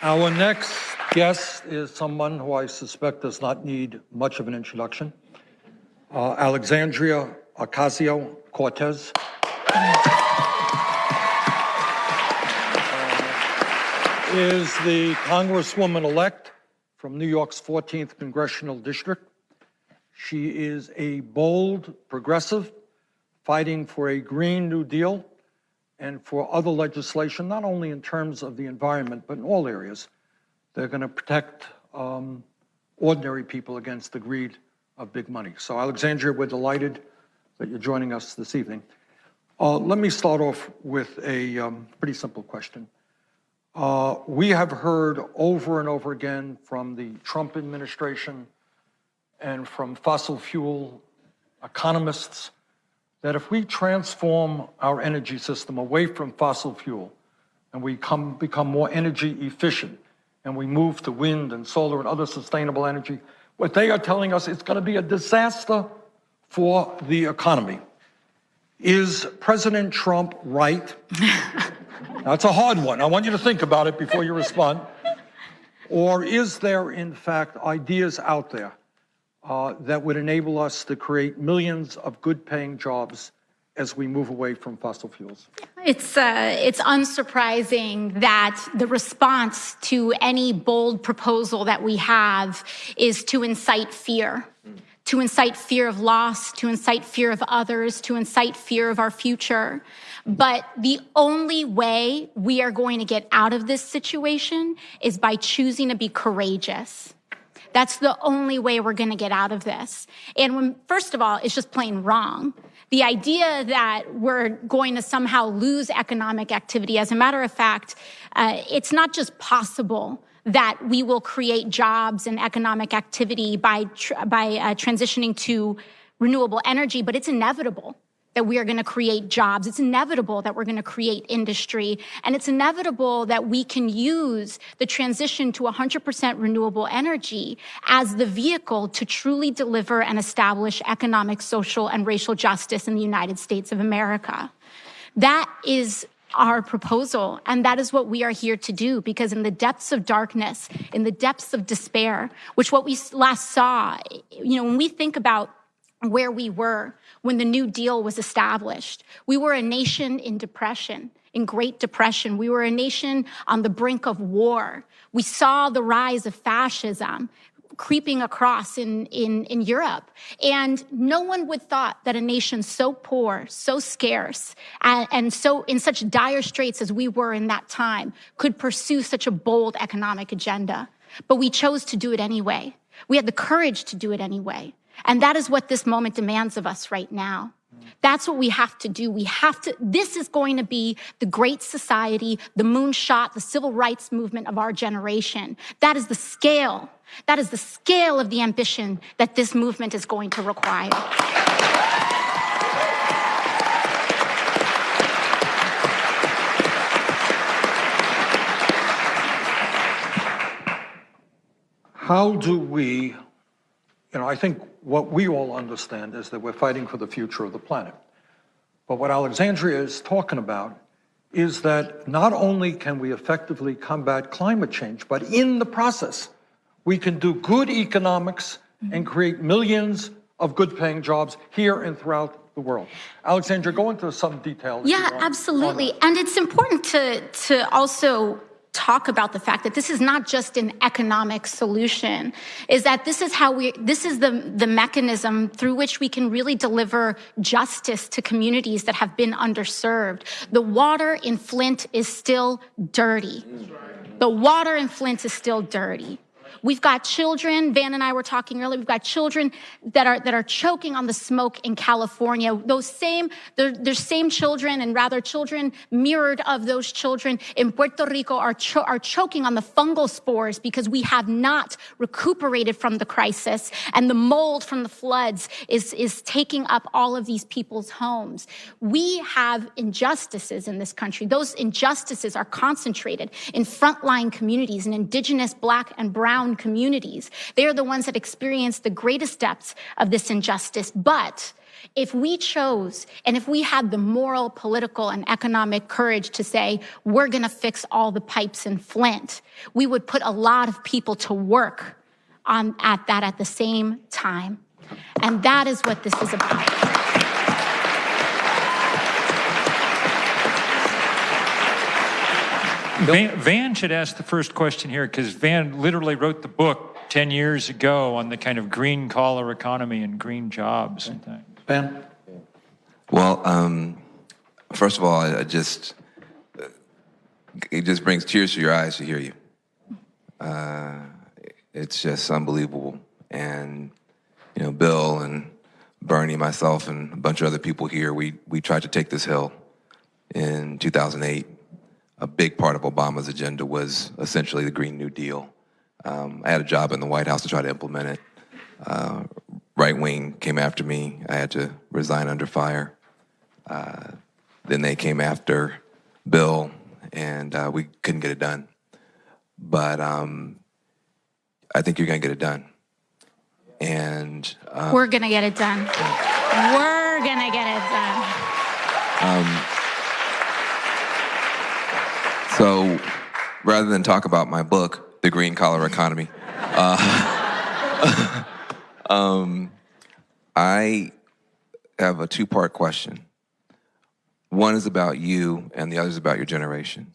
Our next guest is someone who I suspect does not need much of an introduction. Alexandria Ocasio-Cortez. Is the Congresswoman-elect from New York's 14th Congressional District. She is a bold progressive fighting for a Green New Deal and for other legislation, not only in terms of the environment, but in all areas. They're going to protect ordinary people against the greed of big money. So, Alexandria, we're delighted that you're joining us this evening. Let me start off with a pretty simple question. We have heard over and over again from the Trump administration and from fossil fuel economists that if we transform our energy system away from fossil fuel and we become more energy efficient and we move to wind and solar and other sustainable energy, what they are telling us is going to be a disaster for the economy. Is President Trump right? That's a hard one. I want you to think about it before you respond. Or is there, in fact, ideas out there that would enable us to create millions of good-paying jobs as we move away from fossil fuels? It's unsurprising that the response to any bold proposal that we have is to incite fear. To incite fear of loss, to incite fear of others, to incite fear of our future. But the only way we are going to get out of this situation is by choosing to be courageous. That's the only way we're going to get out of this. And first of all, it's just plain wrong. The idea that we're going to somehow lose economic activity, as a matter of fact, it's not just possible that we will create jobs and economic activity by transitioning to renewable energy, but it's inevitable that we are going to create jobs. It's inevitable that we're going to create industry, and it's inevitable that we can use the transition to 100% renewable energy as the vehicle to truly deliver and establish economic, social, and racial justice in the United States of America. That is our proposal, and that is what we are here to do, because in the depths of darkness, in the depths of despair, which what we last saw, when we think about where we were when the New Deal was established, we were a nation in depression, in Great Depression. We were a nation on the brink of war. We saw the rise of fascism creeping across in Europe. And no one would thought that a nation so poor, so scarce, and so in such dire straits as we were in that time could pursue such a bold economic agenda. But we chose to do it anyway. We had the courage to do it anyway. And that is what this moment demands of us right now. That's what we have to do. This is going to be the great society, the moonshot, the civil rights movement of our generation. That is the scale. That is the scale of the ambition that this movement is going to require. How do we, I think what we all understand is that we're fighting for the future of the planet. But what Alexandria is talking about is that not only can we effectively combat climate change, but in the process, we can do good economics and create millions of good-paying jobs here and throughout the world. Alexandria, go into some detail. Yeah, absolutely. And it's important to also talk about the fact that this is not just an economic solution, is that this is the mechanism through which we can really deliver justice to communities that have been underserved. The water in Flint is still dirty. The water in Flint is still dirty. We've got children, Van and I were talking earlier, we've got children that are choking on the smoke in California. Those same children, and rather children mirrored of those children in Puerto Rico are choking on the fungal spores because we have not recuperated from the crisis, and the mold from the floods is taking up all of these people's homes. We have injustices in this country. Those injustices are concentrated in frontline communities, in indigenous, Black, and brown communities. They are the ones that experience the greatest depths of this injustice. But If we chose, and if we had the moral, political, and economic courage to say, we're gonna fix all the pipes in Flint, we would put a lot of people to work at that at the same time. And that is what this is about. Van should ask the first question here, because Van literally wrote the book 10 years ago on the kind of green collar economy and green jobs and things. Ben? Well, first of all, it just brings tears to your eyes to hear you. It's just unbelievable. And, you know, Bill and Bernie, myself, and a bunch of other people here, we tried to take this hill in 2008. A big part of Obama's agenda was essentially the Green New Deal. I had a job in the White House to try to implement it. Right wing came after me. I had to resign under fire. Then they came after Bill, and we couldn't get it done. But I think you're going to get it done. And we're going to get it done. We're going to get it done. So rather than talk about my book, The Green Collar Economy, I have a two-part question. One is about you, and the other is about your generation.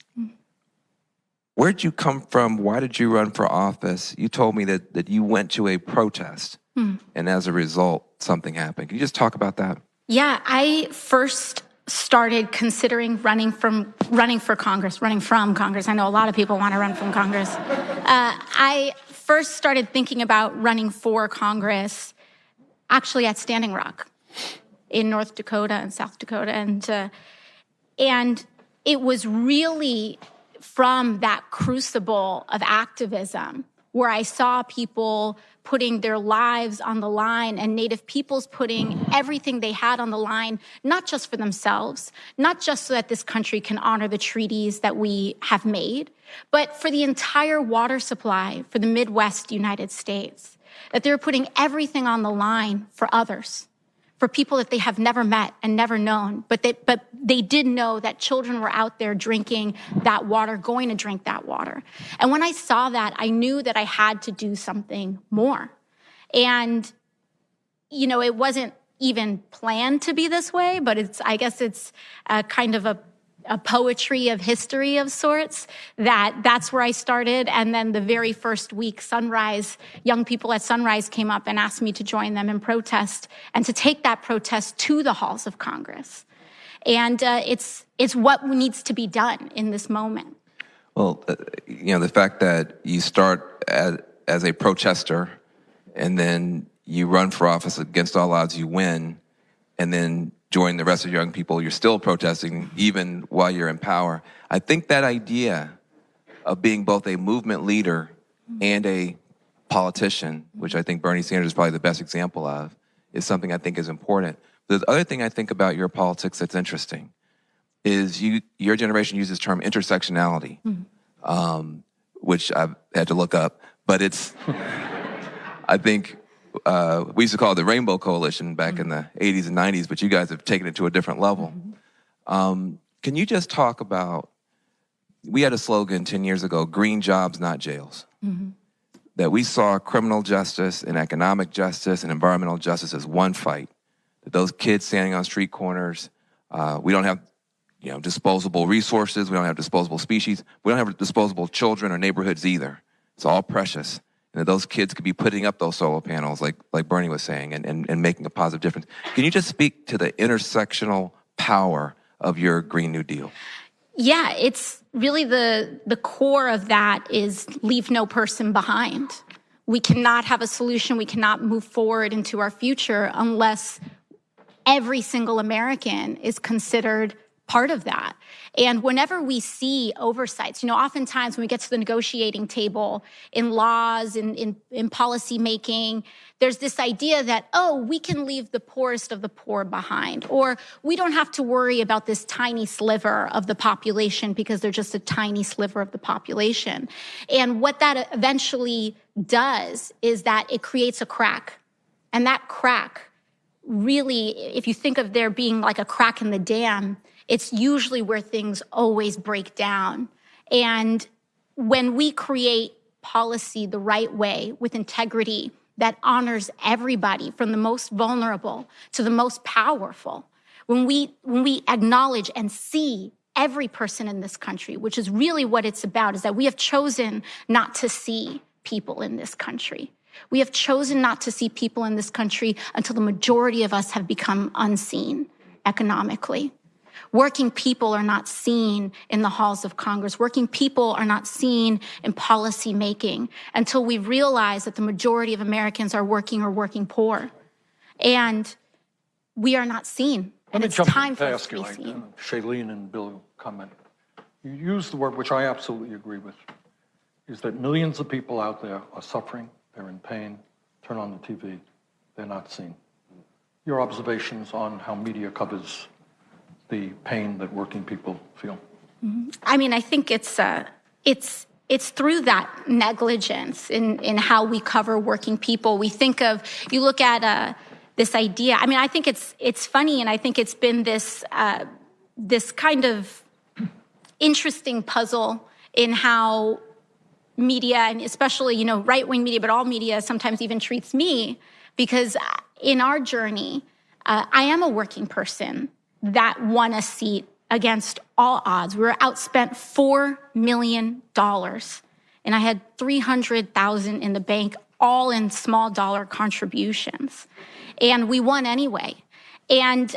Where'd you come from? Why did you run for office? You told me that you went to a protest, and as a result, something happened. Can you just talk about that? Yeah, I first started considering running from Congress. I know a lot of people want to run from Congress. I first started thinking about running for Congress actually at Standing Rock in North Dakota and South Dakota. And it was really from that crucible of activism where I saw people putting their lives on the line and Native peoples putting everything they had on the line, not just for themselves, not just so that this country can honor the treaties that we have made, but for the entire water supply for the Midwest United States, that they're putting everything on the line for others, for people that they have never met and never known, but they did know that children were out there drinking that water, going to drink that water. And when I saw that, I knew that I had to do something more. And, you know, it wasn't even planned to be this way, but I guess it's kind of a poetry of history of sorts, that's where I started. And then the very first week, Sunrise, young people at Sunrise came up and asked me to join them in protest and to take that protest to the halls of Congress. And it's what needs to be done in this moment. Well, you know, the fact that you start as a protester and then you run for office against all odds, you win, and then join the rest of young people, you're still protesting even while you're in power. I think that idea of being both a movement leader and a politician, which I think Bernie Sanders is probably the best example of, is something I think is important. The other thing I think about your politics that's interesting is your generation uses the term intersectionality, which I've had to look up, but it's, I think, we used to call it the Rainbow Coalition back in the 80s and 90s, but you guys have taken it to a different level. Can you just talk about, we had a slogan 10 years ago, green jobs, not jails. That we saw criminal justice and economic justice and environmental justice as one fight. That those kids standing on street corners, we don't have disposable resources, we don't have disposable species, we don't have disposable children or neighborhoods either. It's all precious. And that those kids could be putting up those solar panels, like Bernie was saying, and making a positive difference. Can you just speak to the intersectional power of your Green New Deal? Yeah, it's really the core of that is leave no person behind. We cannot have a solution, we cannot move forward into our future unless every single American is considered part of that. And whenever we see oversights, oftentimes when we get to the negotiating table in laws, in policy making, there's this idea that, we can leave the poorest of the poor behind, or we don't have to worry about this tiny sliver of the population because they're just a tiny sliver of the population. And what that eventually does is that it creates a crack, and that crack really, if you think of there being like a crack in the dam, it's usually where things always break down. And when we create policy the right way with integrity that honors everybody from the most vulnerable to the most powerful, when we acknowledge and see every person in this country, which is really what it's about, is that we have chosen not to see people in this country. We have chosen not to see people in this country until the majority of us have become unseen economically. Working people are not seen in the halls of Congress. Working people are not seen in policy making until we realize that the majority of Americans are working or working poor. And we are not seen. And it's time for us to be seen. Shailene and Bill comment. You use the word, which I absolutely agree with, is that millions of people out there are suffering, they're in pain, turn on the TV, they're not seen. Your observations on how media covers the pain that working people feel? I mean, I think it's through that negligence in how we cover working people. We think of, you look at this idea. I mean, I think it's funny, and I think it's been this kind of interesting puzzle in how media, and especially, right-wing media, but all media sometimes even treats me, because in our journey, I am a working person that won a seat against all odds. We were outspent $4 million, and I had $300,000 in the bank, all in small dollar contributions. And we won anyway. And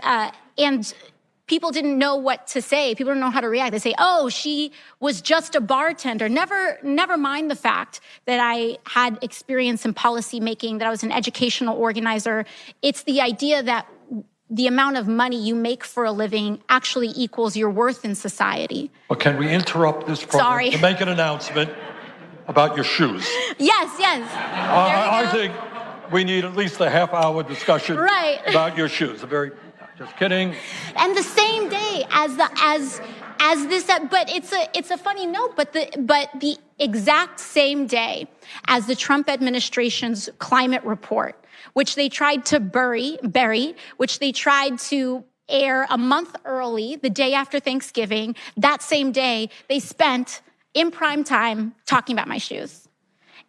people didn't know what to say. People didn't know how to react. They say, oh, she was just a bartender. Never mind the fact that I had experience in policy making, that I was an educational organizer. It's the idea that the amount of money you make for a living actually equals your worth in society. Well, can we interrupt this program to make an announcement about your shoes? Yes. I think we need at least a half-hour discussion about your shoes. Just kidding. And the same day as this, but it's a funny note, but the exact same day as the Trump administration's climate report, which they tried to bury, which they tried to air a month early, the day after Thanksgiving, that same day, they spent in prime time talking about my shoes.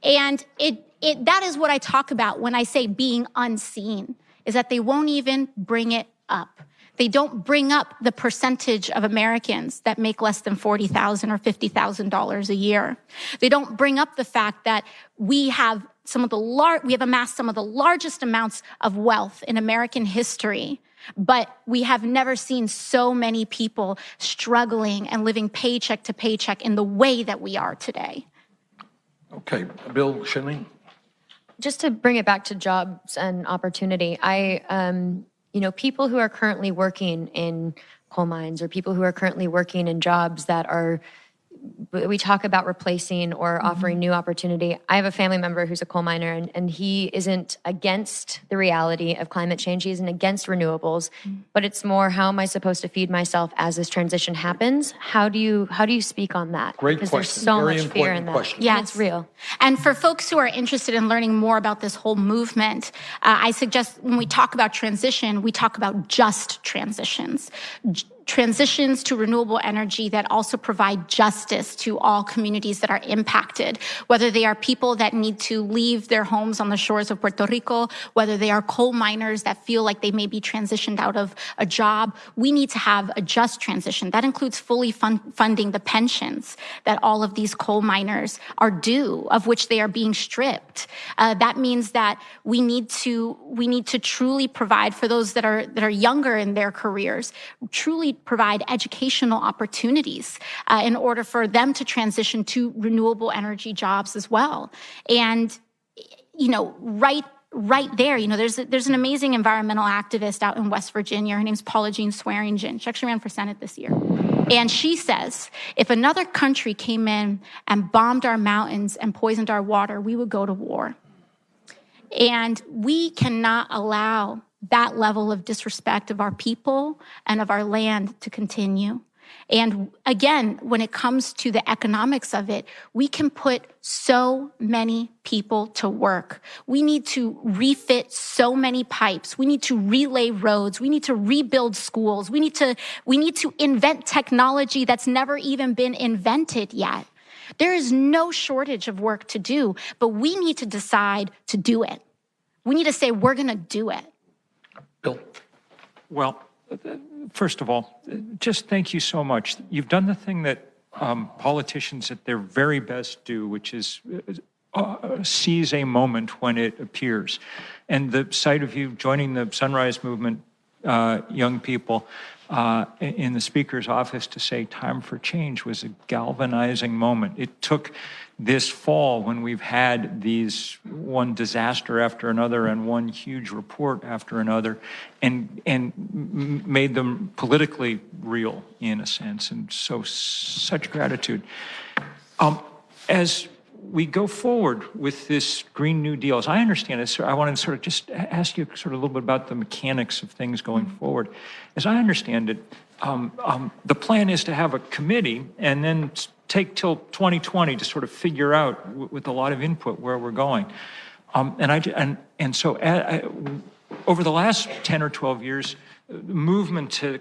And that is what I talk about when I say being unseen, is that they won't even bring it up. They don't bring up the percentage of Americans that make less than $40,000 or $50,000 a year. They don't bring up the fact that we have amassed some of the largest amounts of wealth in American history, but we have never seen so many people struggling and living paycheck to paycheck in the way that we are today. Okay, Bill, Shailene? Just to bring it back to jobs and opportunity, people who are currently working in coal mines, or people who are currently working in jobs that we talk about replacing or offering new opportunity. I have a family member who's a coal miner, and he isn't against the reality of climate change. He isn't against renewables, but it's more, how am I supposed to feed myself as this transition happens? How do you speak on that? Great because question. There's so Very much fear in that. question. Yes. It's real. And for folks who are interested in learning more about this whole movement, I suggest when we talk about transition, we talk about just transitions. Transitions to renewable energy that also provide justice to all communities that are impacted, whether they are people that need to leave their homes on the shores of Puerto Rico, whether they are coal miners that feel like they may be transitioned out of a job. We need to have a just transition. That includes fully funding the pensions that all of these coal miners are due, of which they are being stripped. That means that we need to truly provide for those that are younger in their careers, truly provide educational opportunities in order for them to transition to renewable energy jobs as well. And, right there, there's an amazing environmental activist out in West Virginia. Her name's Paula Jean Swearingen. She actually ran for Senate this year. And she says, if another country came in and bombed our mountains and poisoned our water, we would go to war. And we cannot allow that level of disrespect of our people and of our land to continue. And again, when it comes to the economics of it, we can put so many people to work. We need to refit so many pipes. We need to relay roads. We need to rebuild schools. We need to invent technology that's never even been invented yet. There is no shortage of work to do, but we need to decide to do it. We need to say, we're going to do it. Bill? Well, first of all, just thank you so much. You've done the thing that politicians at their very best do, which is seize a moment when it appears. And the sight of you joining the Sunrise Movement young people in the Speaker's office to say time for change was a galvanizing moment. It took this fall, when we've had these one disaster after another and one huge report after another, and made them politically real in a sense. And so such gratitude. As we go forward with this Green New Deal, as I understand it, so I want to sort of just ask you sort of a little bit about the mechanics of things going forward. As I understand it, the plan is to have a committee and then take till 2020 to sort of figure out with a lot of input where we're going. So over the last 10 or 12 years,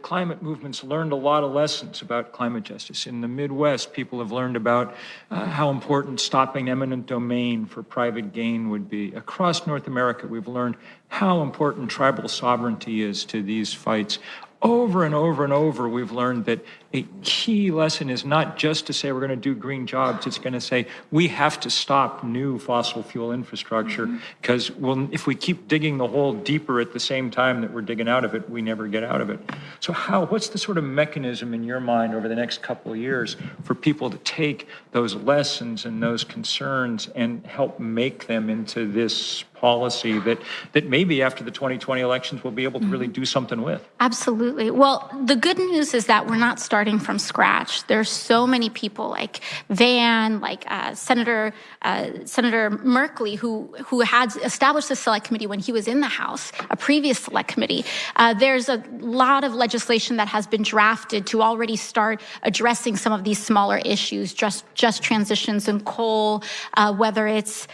climate movements learned a lot of lessons about climate justice. In the Midwest, people have learned about how important stopping eminent domain for private gain would be. Across North America, we've learned how important tribal sovereignty is to these fights. Over and over and over, we've learned that a key lesson is not just to say we're going to do green jobs. It's going to say we have to stop new fossil fuel infrastructure, because if we keep digging the hole deeper at the same time that we're digging out of it, we never get out of it. So what's the sort of mechanism in your mind over the next couple of years for people to take those lessons and those concerns and help make them into this policy that maybe after the 2020 elections we'll be able to really do something with? Absolutely. Well, the good news is that we're not starting from scratch. There's so many people like Van, like Senator Merkley, who had established the select committee when he was in the House, a previous select committee. There's a lot of legislation that has been drafted to already start addressing some of these smaller issues, just transitions in coal, whether it's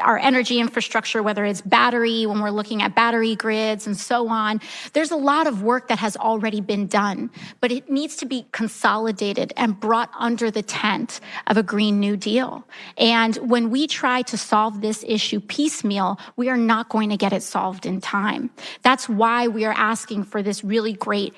our energy infrastructure, whether it's battery, when we're looking at battery grids and so on. There's a lot of work that has already been done, but it needs to be consolidated and brought under the tent of a Green New Deal. And when we try to solve this issue piecemeal, we are not going to get it solved in time. That's why we are asking for this really great,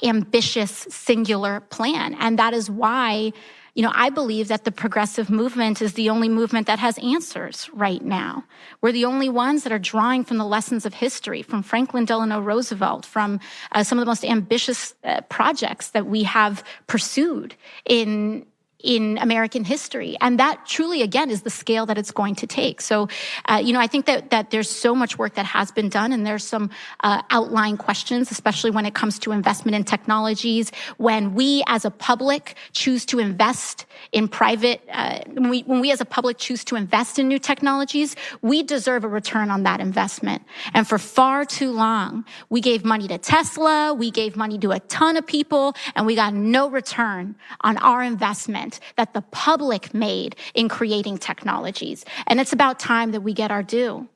ambitious, singular plan. And that is why I believe that the progressive movement is the only movement that has answers right now. We're the only ones that are drawing from the lessons of history, from Franklin Delano Roosevelt, from some of the most ambitious projects that we have pursued in American history. And that truly, again, is the scale that it's going to take. So, I think that there's so much work that has been done, and there's some outlying questions, especially when it comes to investment in technologies. When we as a public choose to invest in when we as a public choose to invest in new technologies, we deserve a return on that investment. And for far too long, we gave money to Tesla, we gave money to a ton of people, and we got no return on our investment that the public made in creating technologies. And it's about time that we get our due,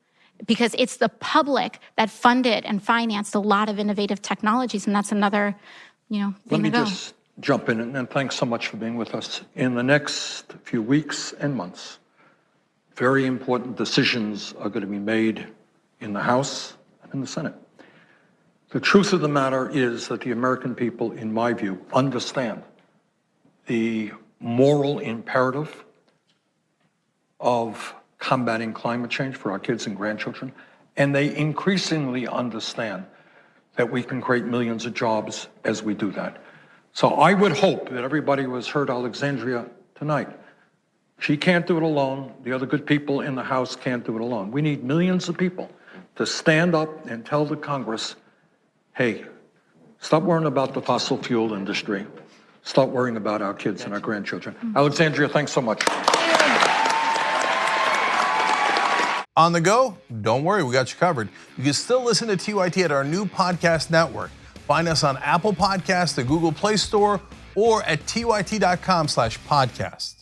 because it's the public that funded and financed a lot of innovative technologies. And that's another, thing Let me to go. just jump in, and thanks so much for being with us. In the next few weeks and months, very important decisions are going to be made in the House and in the Senate. The truth of the matter is that the American people, in my view, understand the moral imperative of combating climate change for our kids and grandchildren, and they increasingly understand that we can create millions of jobs as we do that. So I would hope that everybody who has heard Alexandria tonight, she can't do it alone. The other good people in the House can't do it alone. We need millions of people to stand up and tell the Congress, hey, stop worrying about the fossil fuel industry. Start worrying about our kids and our grandchildren. Alexandria, thanks so much. On the go? Don't worry, we got you covered. You can still listen to TYT at our new podcast network. Find us on Apple Podcasts, the Google Play Store, or at tyt.com/podcast.